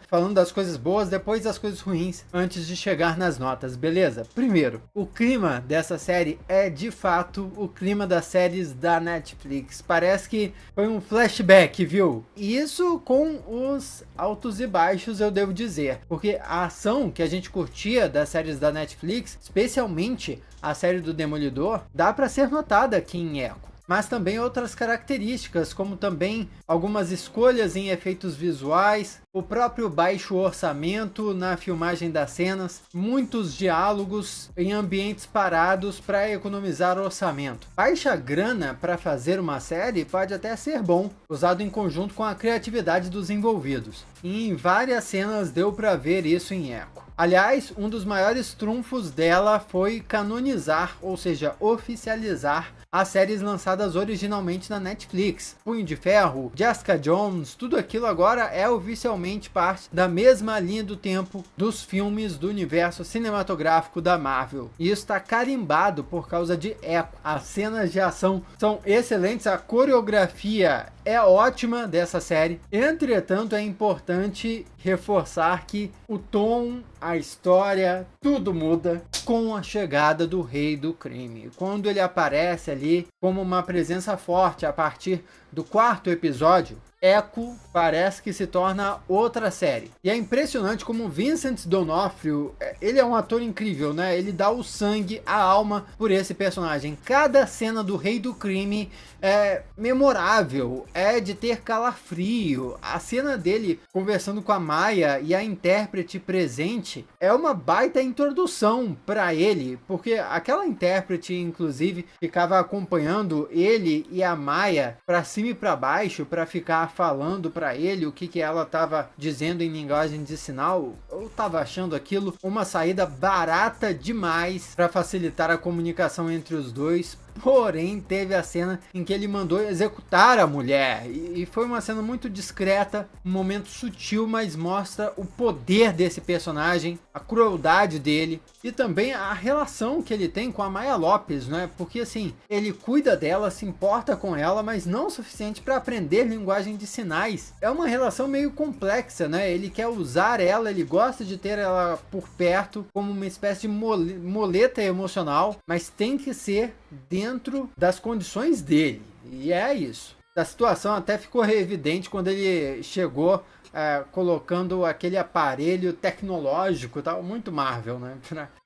falando das coisas boas, depois das coisas ruins, antes de chegar nas notas, beleza? Primeiro, o clima dessa série é de fato o clima das séries da Netflix. Parece que foi um flashback, viu? E isso com os altos e baixos, eu devo dizer, porque a ação que a gente curtia das séries da Netflix, especialmente a série do Demolidor, dá para ser notada aqui em Echo. Mas também outras características, como também algumas escolhas em efeitos visuais, o próprio baixo orçamento na filmagem das cenas, muitos diálogos em ambientes parados para economizar orçamento. Baixa grana para fazer uma série pode até ser bom, usado em conjunto com a criatividade dos envolvidos. E em várias cenas deu para ver isso em Echo. Aliás, um dos maiores trunfos dela foi canonizar, ou seja, oficializar as séries lançadas originalmente na Netflix. Punho de Ferro, Jessica Jones, tudo aquilo agora é oficialmente parte da mesma linha do tempo dos filmes do universo cinematográfico da Marvel. E isso está carimbado por causa de Echo. As cenas de ação são excelentes, a coreografia é ótima dessa série. Entretanto, é importante reforçar que o tom, a história, tudo muda com a chegada do Rei do Crime. Quando ele aparece ali como uma presença forte a partir do 4º episódio, Echo parece que se torna outra série. E é impressionante como Vincent D'Onofrio, ele é um ator incrível, né? Ele dá o sangue, a alma por esse personagem. Cada cena do Rei do Crime é memorável, é de ter calafrio. A cena dele conversando com a Maya e a intérprete presente é uma baita introdução para ele, porque aquela intérprete, inclusive, ficava acompanhando ele e a Maya para cima e para baixo para ficar falando para ele o que ela estava dizendo em linguagem de sinal. Eu estava achando aquilo uma saída barata demais para facilitar a comunicação entre os dois. Porém, teve a cena em que ele mandou executar a mulher. E foi uma cena muito discreta, um momento sutil, mas mostra o poder desse personagem, a crueldade dele e também a relação que ele tem com a Maya Lopes, né? Porque assim, ele cuida dela, se importa com ela, mas não o suficiente para aprender linguagem de sinais. É uma relação meio complexa, né? Ele quer usar ela, ele gosta de ter ela por perto como uma espécie de moleta emocional, mas tem que ser dentro das condições dele, e é isso. A situação até ficou evidente quando ele chegou colocando aquele aparelho tecnológico, tal, muito Marvel, né,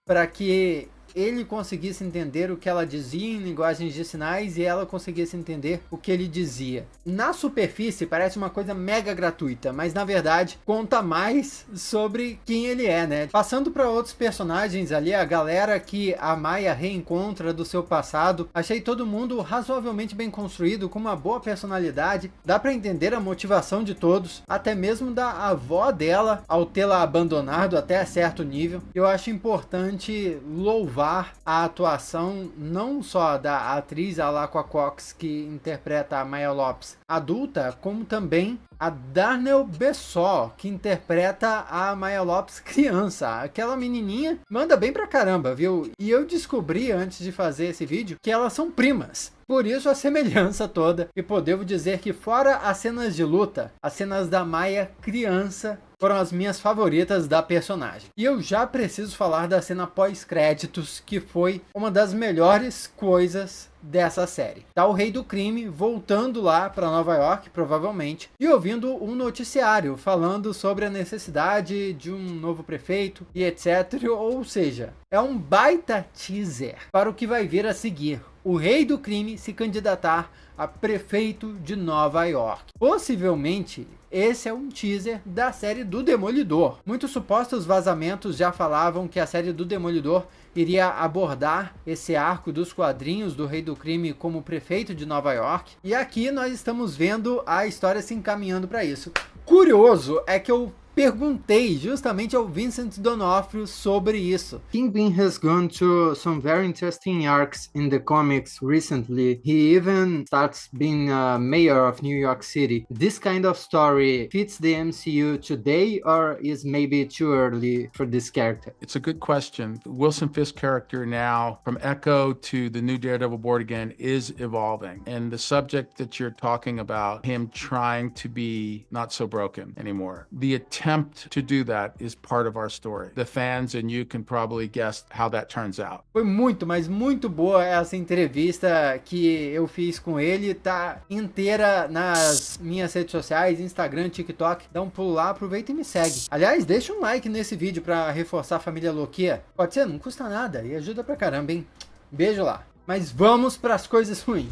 para que ele conseguisse entender o que ela dizia em linguagens de sinais e ela conseguisse entender o que ele dizia. Na superfície parece uma coisa mega gratuita, mas na verdade conta mais sobre quem ele é, né? Passando para outros personagens ali, a galera que a Maya reencontra do seu passado, achei todo mundo razoavelmente bem construído, com uma boa personalidade, dá para entender a motivação de todos, até mesmo da avó dela ao tê-la abandonado até certo nível. Eu acho importante louvar a atuação não só da atriz Alaqua Cox, que interpreta a Maya Lopes adulta, como também a Darnell Bessó, que interpreta a Maya Lopes criança. Aquela menininha manda bem pra caramba, viu? E eu descobri antes de fazer esse vídeo que elas são primas. Por isso a semelhança toda. E devo dizer que fora as cenas de luta, as cenas da Maya criança foram as minhas favoritas da personagem. E eu já preciso falar da cena pós-créditos, que foi uma das melhores coisas dessa série. Tá o Rei do Crime voltando lá para Nova York, provavelmente, e ouvindo um noticiário falando sobre a necessidade de um novo prefeito e etc. Ou seja, é um baita teaser para o que vai vir a seguir. O Rei do Crime se candidatar a prefeito de Nova York. Possivelmente, esse é um teaser da série do Demolidor. Muitos supostos vazamentos já falavam que a série do Demolidor iria abordar esse arco dos quadrinhos do Rei do Crime como prefeito de Nova York. E aqui nós estamos vendo a história se encaminhando para isso. Curioso é que eu perguntei justamente ao Vincent D'Onofrio sobre isso. Kingpin has gone through some very interesting arcs in the comics recently. He even starts being a mayor of New York City. This kind of story fits the MCU today, or is maybe too early for this character? It's a good question. Wilson Fisk's character now, from Echo to the new Daredevil Born Again, is evolving. And the subject that you're talking about, him trying to be not so broken anymore. The attempt attempt to do that is part of our story. The fans and you can probably guess how that turns out. Foi muito, mas muito boa essa entrevista que eu fiz com ele, tá inteira nas minhas redes sociais, Instagram, TikTok. Dá um pulo lá, aproveita e me segue. Aliás, deixa um like nesse vídeo pra reforçar a família Loquia. Pode ser? Não custa nada e ajuda pra caramba, hein? Beijo lá. Mas vamos pras coisas ruins.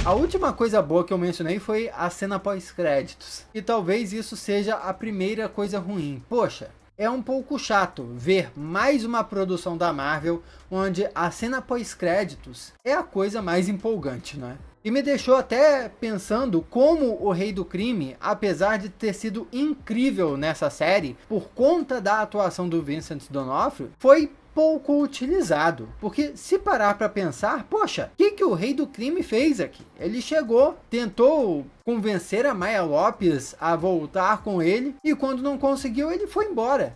A última coisa boa que eu mencionei foi a cena pós-créditos. E talvez isso seja a primeira coisa ruim. Poxa, é um pouco chato ver mais uma produção da Marvel onde a cena pós-créditos é a coisa mais empolgante, né? E me deixou até pensando como o Rei do Crime, apesar de ter sido incrível nessa série, por conta da atuação do Vincent D'Onofrio, foi pouco utilizado. Porque se parar para pensar, poxa, o que o Rei do Crime fez aqui? Ele chegou, tentou convencer a Maya Lopes a voltar com ele e quando não conseguiu ele foi embora.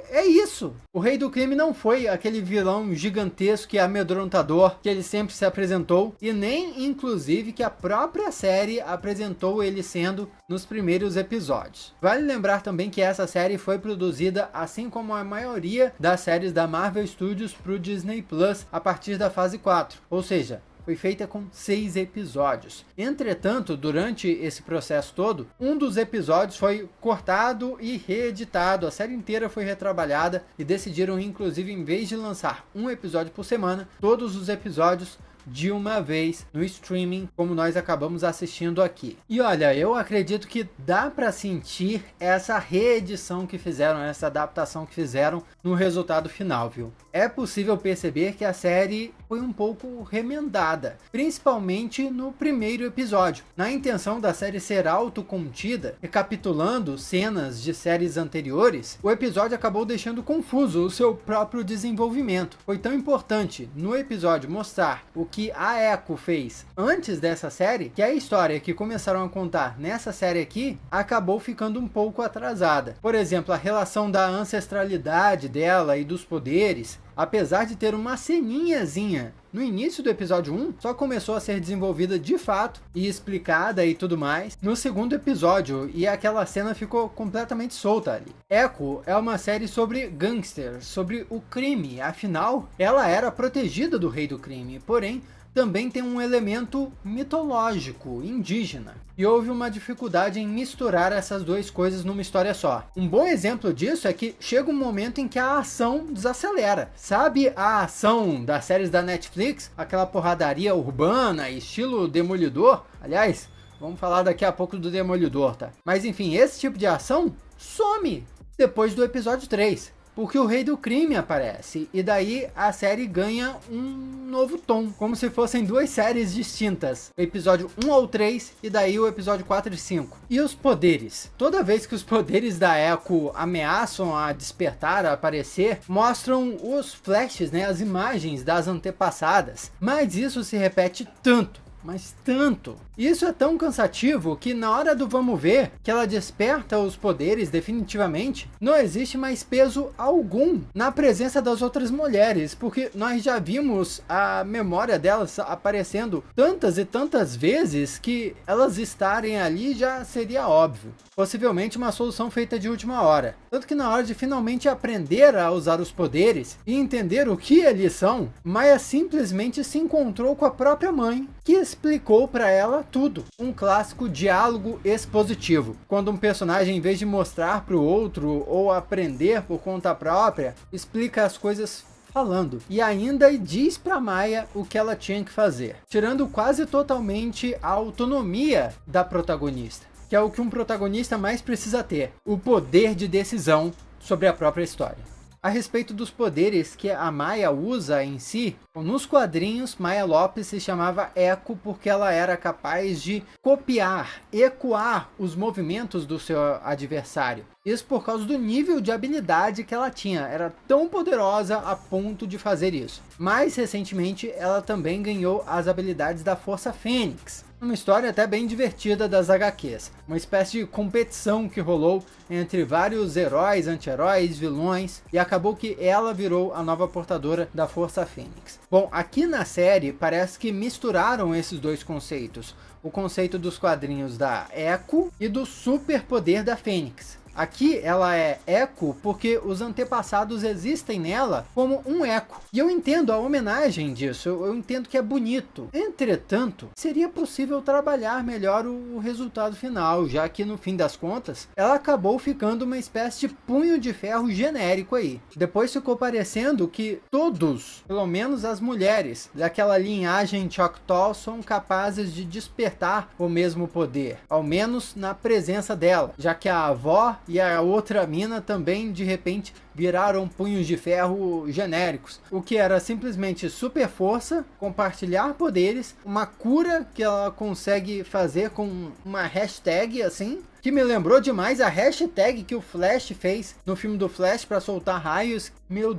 É isso. O Rei do Crime não foi aquele vilão gigantesco e amedrontador que ele sempre se apresentou e nem inclusive que a própria série apresentou ele sendo nos primeiros episódios. Vale lembrar também que essa série foi produzida assim como a maioria das séries da Marvel Studios para o Disney Plus a partir da fase 4, ou seja, foi feita com 6 episódios. Entretanto, durante esse processo todo, um dos episódios foi cortado e reeditado. A série inteira foi retrabalhada e decidiram, inclusive, em vez de lançar um episódio por semana, todos os episódios de uma vez no streaming, como nós acabamos assistindo aqui. E olha, eu acredito que dá para sentir essa reedição que fizeram, essa adaptação que fizeram no resultado final, viu? É possível perceber que a série foi um pouco remendada, principalmente no primeiro episódio. Na intenção da série ser autocontida, recapitulando cenas de séries anteriores, o episódio acabou deixando confuso o seu próprio desenvolvimento. Foi tão importante no episódio mostrar o que a Echo fez antes dessa série, que a história que começaram a contar nessa série aqui acabou ficando um pouco atrasada. Por exemplo, a relação da ancestralidade dela e dos poderes, apesar de ter uma ceninhazinha no início do episódio 1, só começou a ser desenvolvida de fato e explicada e tudo mais no segundo episódio, e aquela cena ficou completamente solta ali. Echo é uma série sobre gangsters, sobre o crime, afinal, ela era protegida do Rei do Crime, porém, também tem um elemento mitológico, indígena. E houve uma dificuldade em misturar essas duas coisas numa história só. Um bom exemplo disso é que chega um momento em que a ação desacelera. Sabe a ação das séries da Netflix? Aquela porradaria urbana, estilo Demolidor? Aliás, vamos falar daqui a pouco do Demolidor, tá? Mas enfim, esse tipo de ação some depois do episódio 3. Porque o Rei do Crime aparece, e daí a série ganha um novo tom, como se fossem duas séries distintas, o episódio 1 ao 3 e daí o episódio 4 e 5. E os poderes? Toda vez que os poderes da Echo ameaçam a despertar, a aparecer, mostram os flashes, né, as imagens das antepassadas, mas isso se repete tanto, mas tanto. Isso é tão cansativo que na hora do vamos ver, que ela desperta os poderes definitivamente, não existe mais peso algum na presença das outras mulheres, porque nós já vimos a memória delas aparecendo tantas e tantas vezes que elas estarem ali já seria óbvio. Possivelmente uma solução feita de última hora. Tanto que na hora de finalmente aprender a usar os poderes e entender o que eles são, Maya simplesmente se encontrou com a própria mãe, que explicou para ela tudo. Um clássico diálogo expositivo, quando um personagem, em vez de mostrar para o outro ou aprender por conta própria, explica as coisas falando e ainda diz para Maya o que ela tinha que fazer, tirando quase totalmente a autonomia da protagonista, que é o que um protagonista mais precisa ter, o poder de decisão sobre a própria história. A respeito dos poderes que a Maya usa em si, nos quadrinhos, Maya Lopes se chamava Echo porque ela era capaz de copiar, ecoar os movimentos do seu adversário. Isso por causa do nível de habilidade que ela tinha, era tão poderosa a ponto de fazer isso. Mais recentemente, ela também ganhou as habilidades da Força Fênix. Uma história até bem divertida das HQs, uma espécie de competição que rolou entre vários heróis, anti-heróis, vilões, e acabou que ela virou a nova portadora da Força Fênix. Bom, aqui na série parece que misturaram esses dois conceitos, o conceito dos quadrinhos da Echo e do superpoder da Fênix. Aqui ela é Echo porque os antepassados existem nela como um eco. E eu entendo a homenagem disso, eu entendo que é bonito. Entretanto, seria possível trabalhar melhor o resultado final, já que no fim das contas, ela acabou ficando uma espécie de punho de ferro genérico aí. Depois ficou parecendo que todos, pelo menos as mulheres, daquela linhagem Choctaw são capazes de despertar o mesmo poder, ao menos na presença dela, já que a avó e a outra mina também de repente viraram punhos de ferro genéricos, o que era simplesmente super força, compartilhar poderes, uma cura que ela consegue fazer com uma hashtag assim, que me lembrou demais a hashtag que o Flash fez no filme do Flash para soltar raios. Meu...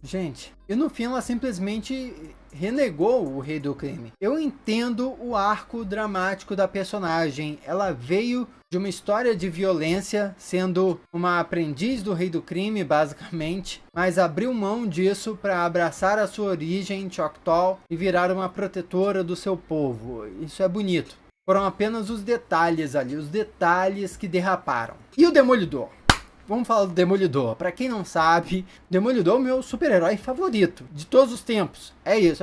Gente, e no fim ela simplesmente renegou o Rei do Crime. Eu entendo o arco dramático da personagem. Ela veio de uma história de violência, sendo uma aprendiz do Rei do Crime, basicamente, mas abriu mão disso para abraçar a sua origem em Choctaw e virar uma protetora do seu povo. Isso é bonito. Foram apenas os detalhes ali, os detalhes que derraparam. E o Demolidor? Vamos falar do Demolidor. Pra quem não sabe, Demolidor é o meu super-herói favorito de todos os tempos. É isso.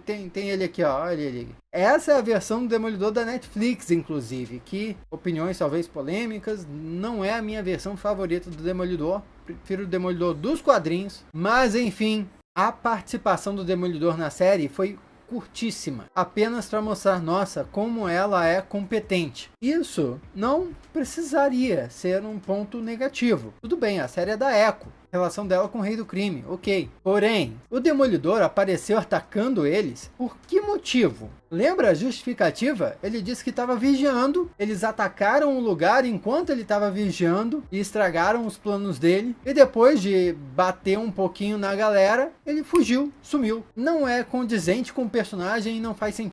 Tem ele aqui, ó. Olha ele. Essa é a versão do Demolidor da Netflix, inclusive. Que, opiniões talvez polêmicas, não é a minha versão favorita do Demolidor. Prefiro o Demolidor dos quadrinhos. Mas, enfim, a participação do Demolidor na série foi curtíssima, apenas para mostrar, nossa, como ela é competente. Isso não precisaria ser um ponto negativo. Tudo bem, a série é da Echo, relação dela com o Rei do Crime, ok. Porém, o Demolidor apareceu atacando eles por que motivo? Lembra a justificativa? Ele disse que estava vigiando, eles atacaram o lugar enquanto ele estava vigiando e estragaram os planos dele. E depois de bater um pouquinho na galera, ele fugiu, sumiu. Não é condizente com o personagem e não faz sentido.